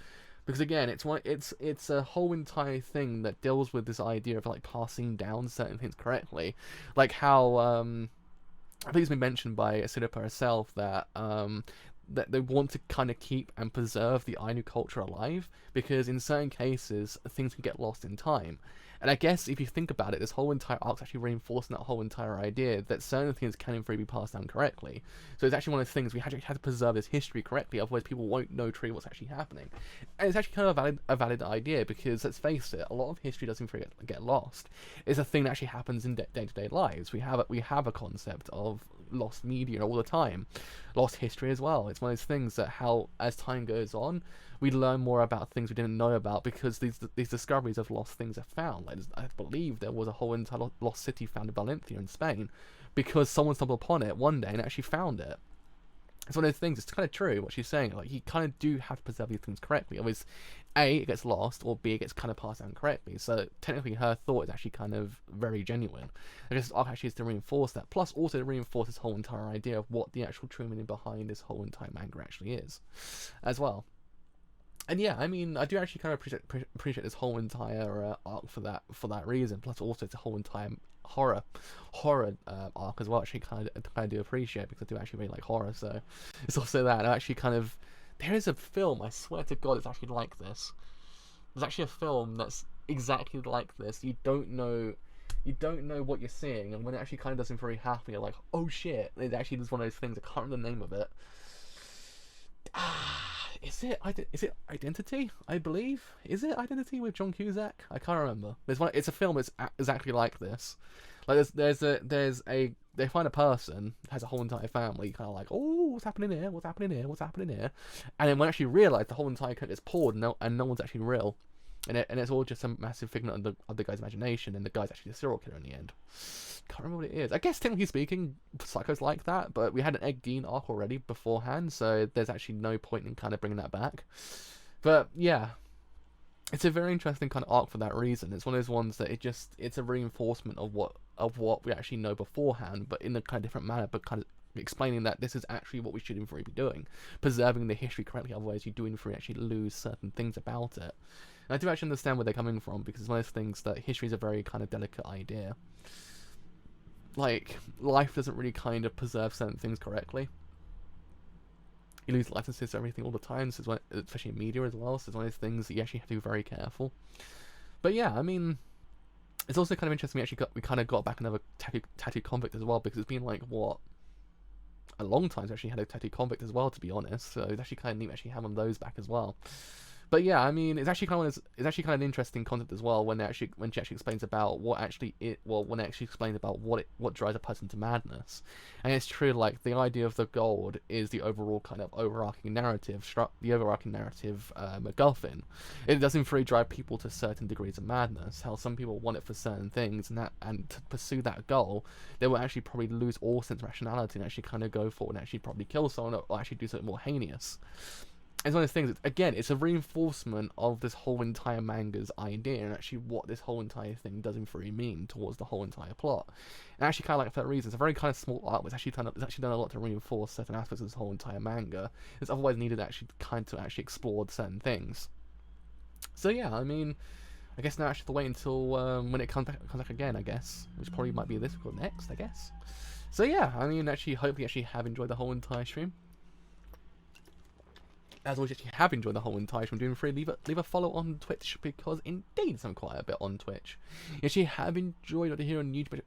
Because again, it's a whole entire thing that deals with this idea of like passing down certain things correctly, like how I think it's been mentioned by Asidipa herself that that they want to kind of keep and preserve the Ainu culture alive, because in certain cases things can get lost in time. And I guess if you think about it, this whole entire arc's actually reinforcing that whole entire idea that certain things can in theory be passed down correctly. So it's actually one of those things we actually have to preserve this history correctly, otherwise people won't know truly what's actually happening. And it's actually kind of a valid idea, because let's face it, a lot of history doesn't get lost. It's a thing that actually happens in day-to-day lives. We have a concept of lost media all the time, lost history as well. It's one of those things that how as time goes on, we learn more about things we didn't know about, because these discoveries of lost things are found. Like I believe there was a whole entire lost city found in Valencia in Spain, because someone stumbled upon it one day and actually found it. It's one of those things. It's kind of true what she's saying. Like you kind of do have to preserve these things correctly. Otherwise, A, it gets lost, or B, it gets kind of passed down correctly. So technically, her thought is actually kind of very genuine. I guess arc actually is to reinforce that, plus also to reinforce this whole entire idea of what the actual true meaning behind this whole entire manga actually is, as well. And yeah, I mean, I do actually kind of appreciate this whole entire arc for that reason. Plus, also it's a whole entire horror arc as well. Actually, kind of do appreciate, because I do actually really like horror. So it's also that I actually kind of, there is a film, I swear to God, it's actually like this. There's actually a film that's exactly like this. You don't know what you're seeing, and when it actually kind of does something very happy, you're like, oh shit! It actually is one of those things. I can't remember the name of it. Is it Identity? I believe. Is it Identity with John Cusack? I can't remember. It's a film that's exactly like this. Like there's a they find a person has a whole entire family, kind of like, oh, what's happening here? What's happening here? What's happening here? And then when I actually realise the whole entire country is poured, and no one's actually real, and it's all just a massive figment of the guy's imagination, and the guy's actually a serial killer in the end. Can't remember what it is. I guess technically speaking, Psycho's like that, but we had an Egg Dean arc already beforehand, so there's actually no point in kind of bringing that back. But yeah, it's a very interesting kind of arc for that reason. It's one of those ones that it's a reinforcement of what we actually know beforehand, but in a kind of different manner, but kind of explaining that this is actually what we should in theory be doing, preserving the history correctly. Otherwise, you do in theory actually lose certain things about it. And I do actually understand where they're coming from, because it's one of those things that history is a very kind of delicate idea. Like, life doesn't really kind of preserve certain things correctly. You lose licenses to everything all the time, so especially in media as well, so it's one of those things that you actually have to be very careful. But yeah, I mean, it's also kind of interesting we kind of got back another tattoo convict as well, because it's been like, what, a long time to actually had a tattoo convict as well, to be honest, so it's actually kind of neat to actually have those back as well. But yeah, I mean, it's actually kind of an interesting concept as well when she actually explains about what actually when it actually explains about what drives a person to madness. And it's true, like the idea of the gold is the overall kind of overarching narrative, MacGuffin. It doesn't really drive people to certain degrees of madness. How some people want it for certain things, and to pursue that goal, they will actually probably lose all sense of rationality and actually kind of go for it and actually probably kill someone or actually do something more heinous. It's one of those things, again, it's a reinforcement of this whole entire manga's idea and actually what this whole entire thing does really mean towards the whole entire plot. And actually, kind of like for that reason, it's a very kind of small art, but it's actually done a lot to reinforce certain aspects of this whole entire manga. It's otherwise needed to actually explore certain things. So yeah, I mean, I guess now I actually have to wait until when it comes back again, I guess, which probably might be this or next, I guess. So yeah, I mean, actually, hope you actually have enjoyed the whole entire stream. As always, if you have enjoyed the whole entire stream, doing free, leave a follow on Twitch, because indeed I'm quite a bit on Twitch. If you have enjoyed what you hear on YouTube,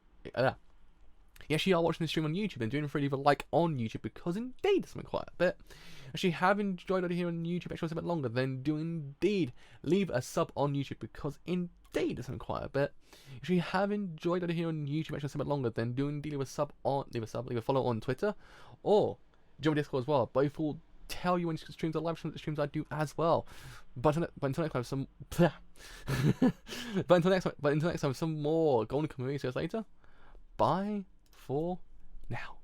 yes, you are watching the stream on YouTube and doing free, leave a like on YouTube, because indeed I'm quite a bit. If you have enjoyed what you hear on YouTube, actually a bit longer, then do indeed leave a sub on YouTube, because indeed it's quite a bit. If you have enjoyed what you hear on YouTube, actually a bit longer, then do indeed leave a follow on Twitter, or join Discord as well. Both will tell you when streams are live, streams I do as well. But until next time, some more Golden Kamuy. See you later. Bye for now.